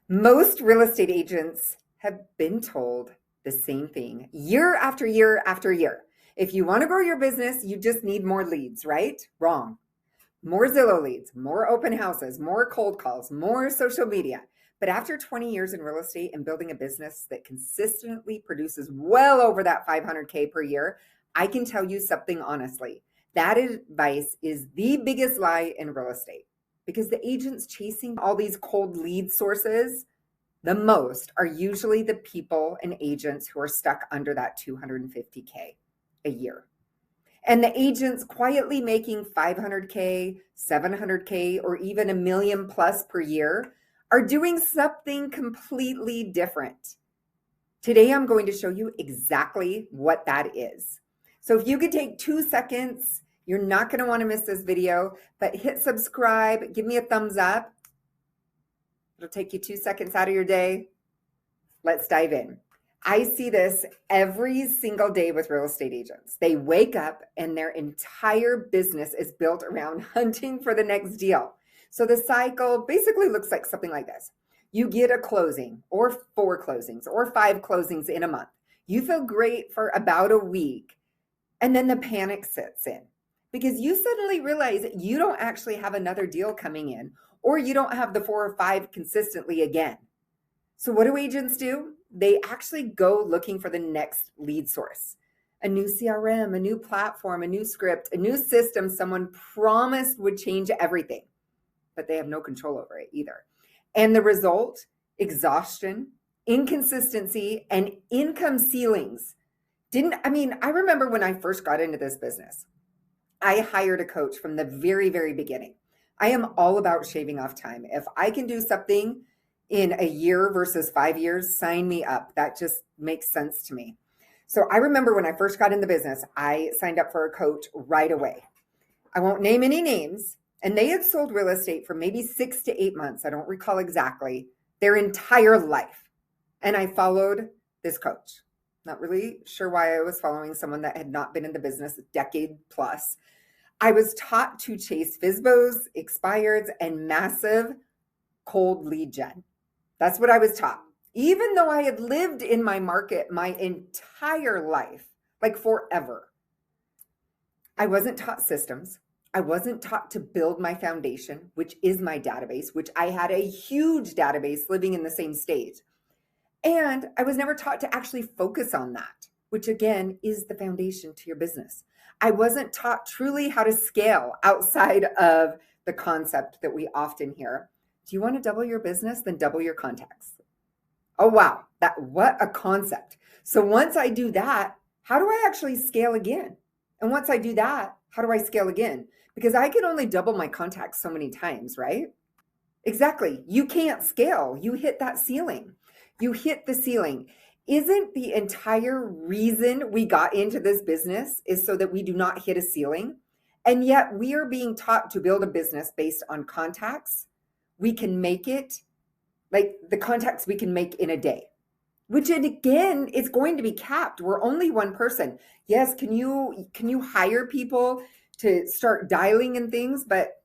Most real estate agents have been told the same thing year after year after year. If you want to grow your business, you just need more leads, right? Wrong. More Zillow leads, more open houses, more cold calls, more social media. But after 20 years in real estate and building a business that consistently produces well over that 500K per year, I can tell you something honestly. That advice is the biggest lie in real estate because the agents chasing all these cold lead sources the most are usually the people and agents who are stuck under that 250K a year. And the agents quietly making 500K, 700K, or even a million plus per year are doing something completely different. Today, I'm going to show you exactly what that is. So if you could take 2 seconds, you're not going to want to miss this video, but hit subscribe, give me a thumbs up. It'll take you 2 seconds out of your day. Let's dive in. I see this every single day with real estate agents. They wake up and their entire business is built around hunting for the next deal. So the cycle basically looks like something like this. You get a closing or 4 closings or 5 closings in a month. You feel great for about a week, and then the panic sets in because you suddenly realize you don't actually have another deal coming in, or you don't have the 4 or 5 consistently again. So what do agents do? They actually go looking for the next lead source, a new CRM, a new platform, a new script, a new system someone promised would change everything, but they have no control over it either. And the result, exhaustion, inconsistency, and income ceilings. I remember when I first got into this business, I hired a coach from the very, very beginning. I am all about shaving off time. If I can do something in a year versus 5 years, sign me up. That just makes sense to me. So I remember when I first got in the business, I signed up for a coach right away. I won't name any names. And they had sold real estate for maybe 6 to 8 months. I don't recall exactly, their entire life. And I followed this coach. Not really sure why I was following someone that had not been in the business a decade plus. I was taught to chase FSBOs, expireds, and massive cold lead gen. That's what I was taught. Even though I had lived in my market my entire life, like forever, I wasn't taught systems. I wasn't taught to build my foundation, which is my database, which I had a huge database living in the same state. And I was never taught to actually focus on that, which again is the foundation to your business. I wasn't taught truly how to scale outside of the concept that we often hear. Do you want to double your business? Then double your contacts. Oh, wow. What a concept. So once I do that, how do I actually scale again? And once I do that, how do I scale again? Because I can only double my contacts so many times, right? Exactly. You can't scale. You hit that ceiling. You hit the ceiling. Isn't the entire reason we got into this business is so that we do not hit a ceiling? And yet we are being taught to build a business based on contacts. We can make it like the contacts we can make in a day, which again is going to be capped. We're only one person. Yes, can you hire people to start dialing and things, but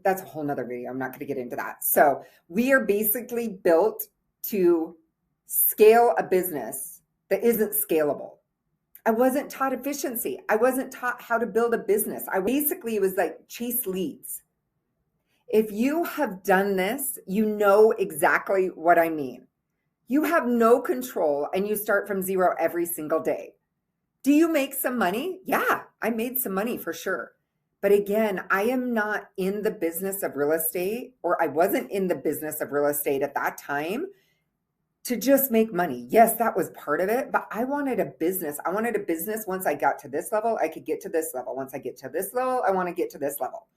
that's a whole nother video. I'm not going to get into that. So we are basically built to scale a business that isn't scalable. I wasn't taught efficiency. I wasn't taught how to build a business. It was like chase leads. If you have done this, you know exactly what I mean. You have no control and you start from zero every single day. Do you make some money? Yeah, I made some money for sure. But again, I am not in the business of real estate, or I wasn't in the business of real estate at that time to just make money. Yes, that was part of it, but I wanted a business. I wanted a business once I got to this level, I could get to this level. Once I get to this level, I want to get to this level.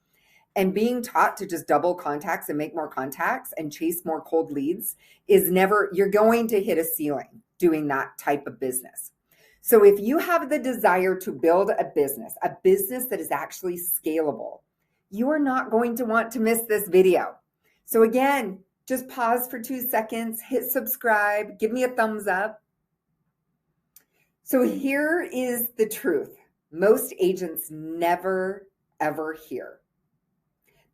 And being taught to just double contacts and make more contacts and chase more cold leads you're going to hit a ceiling doing that type of business. So if you have the desire to build a business that is actually scalable, you are not going to want to miss this video. So again, just pause for 2 seconds, hit subscribe, give me a thumbs up. So here is the truth. Most agents never, ever hear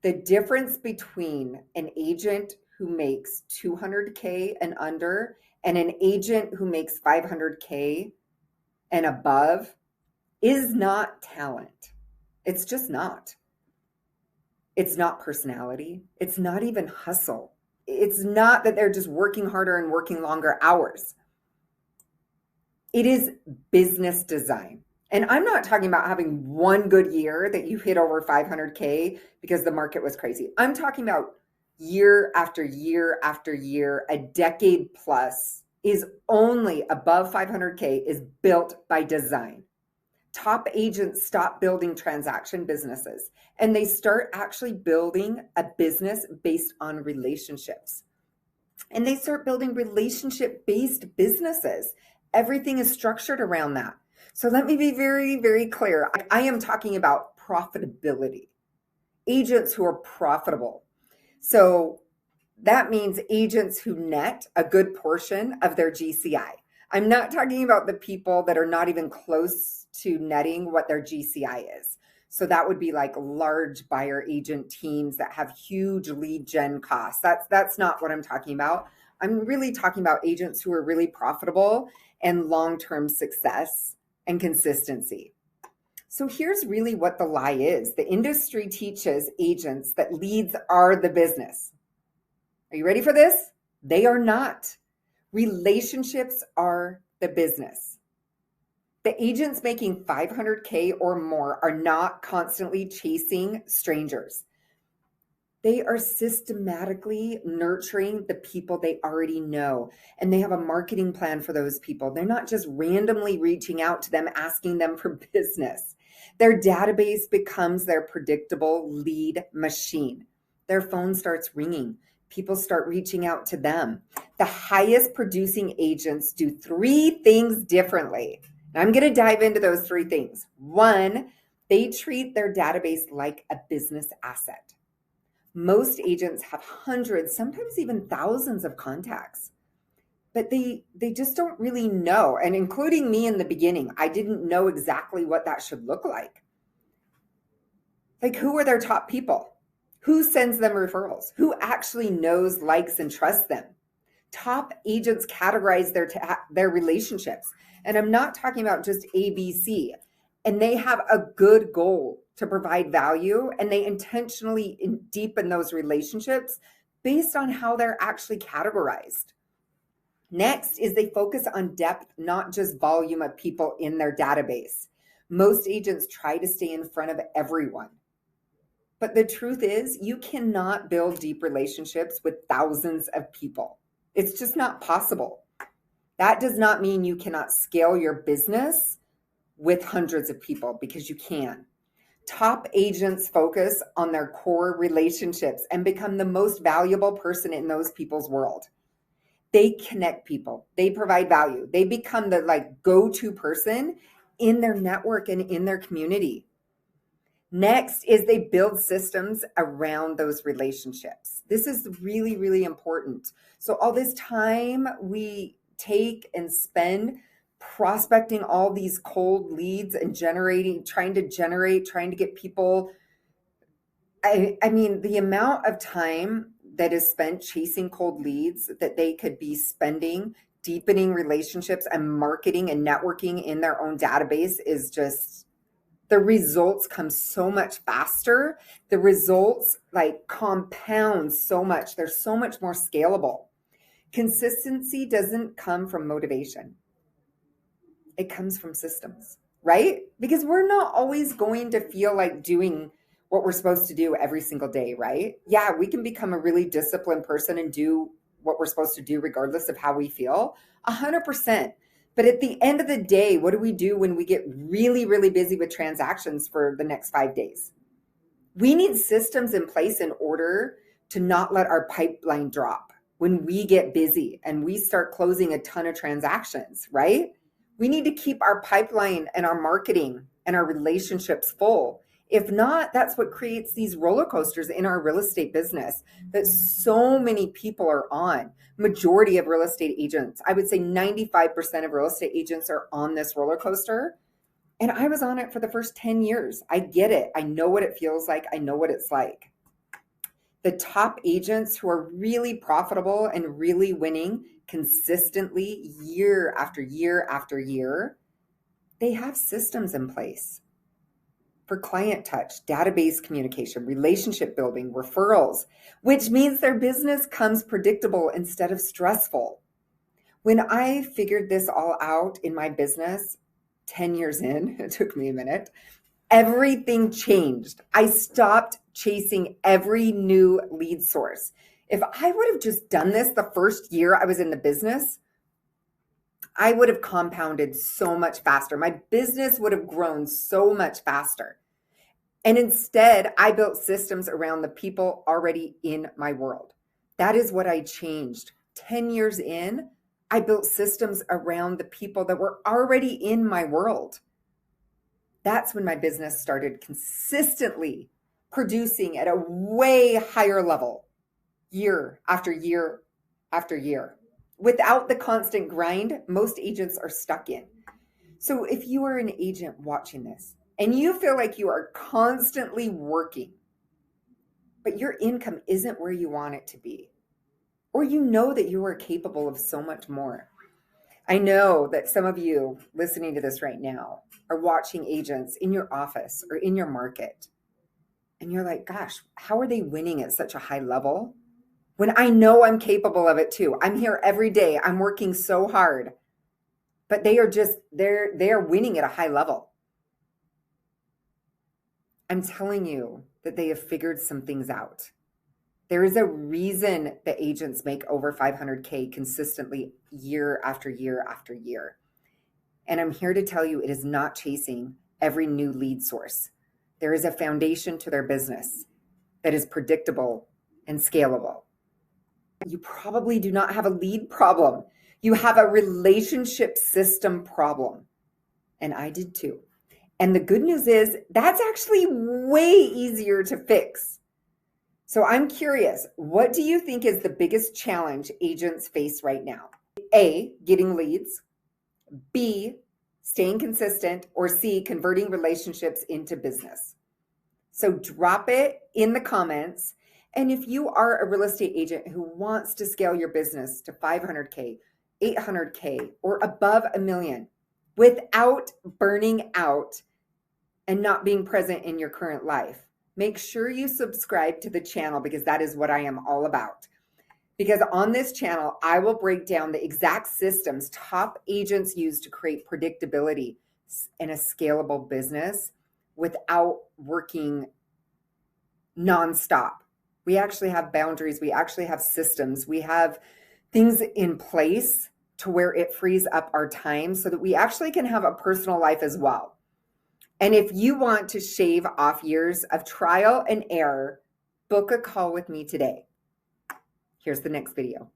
the difference between an agent who makes 200K and under and an agent who makes 500K and above is not talent. It's just not. It's not personality. It's not even hustle. It's not that they're just working harder and working longer hours. It is business design. And I'm not talking about having one good year that you hit over 500K because the market was crazy. I'm talking about year after year after year, a decade plus is only above 500K is built by design. Top agents stop building transaction businesses and they start actually building a business based on relationships. And they start building relationship-based businesses. Everything is structured around that. So let me be very, very clear. I am talking about profitability. Agents who are profitable. So that means agents who net a good portion of their GCI. I'm not talking about the people that are not even close to netting what their GCI is. So that would be like large buyer agent teams that have huge lead gen costs. That's not what I'm talking about. I'm really talking about agents who are really profitable and long-term success and consistency. So here's really what the lie is. The industry teaches agents that leads are the business. Are you ready for this? They are not. Relationships are the business. The agents making 500K or more are not constantly chasing strangers. They are systematically nurturing the people they already know, and they have a marketing plan for those people. They're not just randomly reaching out to them, asking them for business. Their database becomes their predictable lead machine. Their phone starts ringing. People start reaching out to them. The highest producing agents do 3 things differently. I'm going to dive into those 3 things. 1, they treat their database like a business asset. Most agents have hundreds, sometimes even thousands of contacts, but they just don't really know. And including me in the beginning, I didn't know exactly what that should look like. Like, who are their top people? Who sends them referrals? Who actually knows, likes, and trusts them? Top agents categorize their relationships. And I'm not talking about just ABC. And they have a good goal to provide value, and they intentionally deepen those relationships based on how they're actually categorized. Next is they focus on depth, not just volume of people in their database. Most agents try to stay in front of everyone. But the truth is, you cannot build deep relationships with thousands of people. It's just not possible. That does not mean you cannot scale your business with hundreds of people, because you can. Top agents focus on their core relationships and become the most valuable person in those people's world. They connect people. They provide value. They become the go-to person in their network and in their community. Next is they build systems around those relationships. This is really, really important. So all this time we take and spend prospecting all these cold leads and trying to get people. I mean, the amount of time that is spent chasing cold leads that they could be spending deepening relationships and marketing and networking in their own database is just, the results come so much faster. The results compound so much. They're so much more scalable. Consistency doesn't come from motivation. It comes from systems, right? Because we're not always going to feel like doing what we're supposed to do every single day, right? Yeah, we can become a really disciplined person and do what we're supposed to do regardless of how we feel, 100%. But at the end of the day, what do we do when we get really, really busy with transactions for the next 5 days? We need systems in place in order to not let our pipeline drop when we get busy and we start closing a ton of transactions, right? We need to keep our pipeline and our marketing and our relationships full. If not, that's what creates these roller coasters in our real estate business that so many people are on. Majority of real estate agents, I would say 95% of real estate agents are on this roller coaster. And I was on it for the first 10 years. I get it. I know what it feels like. I know what it's like. The top agents who are really profitable and really winning consistently year after year after year, they have systems in place for client touch, database communication, relationship building, referrals, which means their business comes predictable instead of stressful. When I figured this all out in my business 10 years in, it took me a minute, everything changed. I stopped chasing every new lead source. If I would have just done this the first year I was in the business, I would have compounded so much faster. My business would have grown so much faster. And instead, I built systems around the people already in my world. That is what I changed. 10 years in, I built systems around the people that were already in my world. That's when my business started consistently producing at a way higher level, year after year after year. Without the constant grind, most agents are stuck in. So if you are an agent watching this and you feel like you are constantly working, but your income isn't where you want it to be, or you know that you are capable of so much more. I know that some of you listening to this right now are watching agents in your office or in your market, and you're like, gosh, how are they winning at such a high level? When I know I'm capable of it too. I'm here every day. I'm working so hard, but they are winning at a high level. I'm telling you that they have figured some things out. There is a reason that agents make over 500K consistently year after year after year. And I'm here to tell you it is not chasing every new lead source. There is a foundation to their business that is predictable and scalable. You probably do not have a lead problem. You have a relationship system problem. And I did too. And the good news is that's actually way easier to fix. So I'm curious, what do you think is the biggest challenge agents face right now? A, getting leads. B, staying consistent. Or C, converting relationships into business. So drop it in the comments. And if you are a real estate agent who wants to scale your business to 500K, 800K, or above $1 million without burning out and not being present in your current life, make sure you subscribe to the channel, because that is what I am all about. Because on this channel, I will break down the exact systems top agents use to create predictability in a scalable business without working nonstop. We actually have boundaries. We actually have systems. We have things in place to where it frees up our time so that we actually can have a personal life as well. And if you want to shave off years of trial and error, book a call with me today. Here's the next video.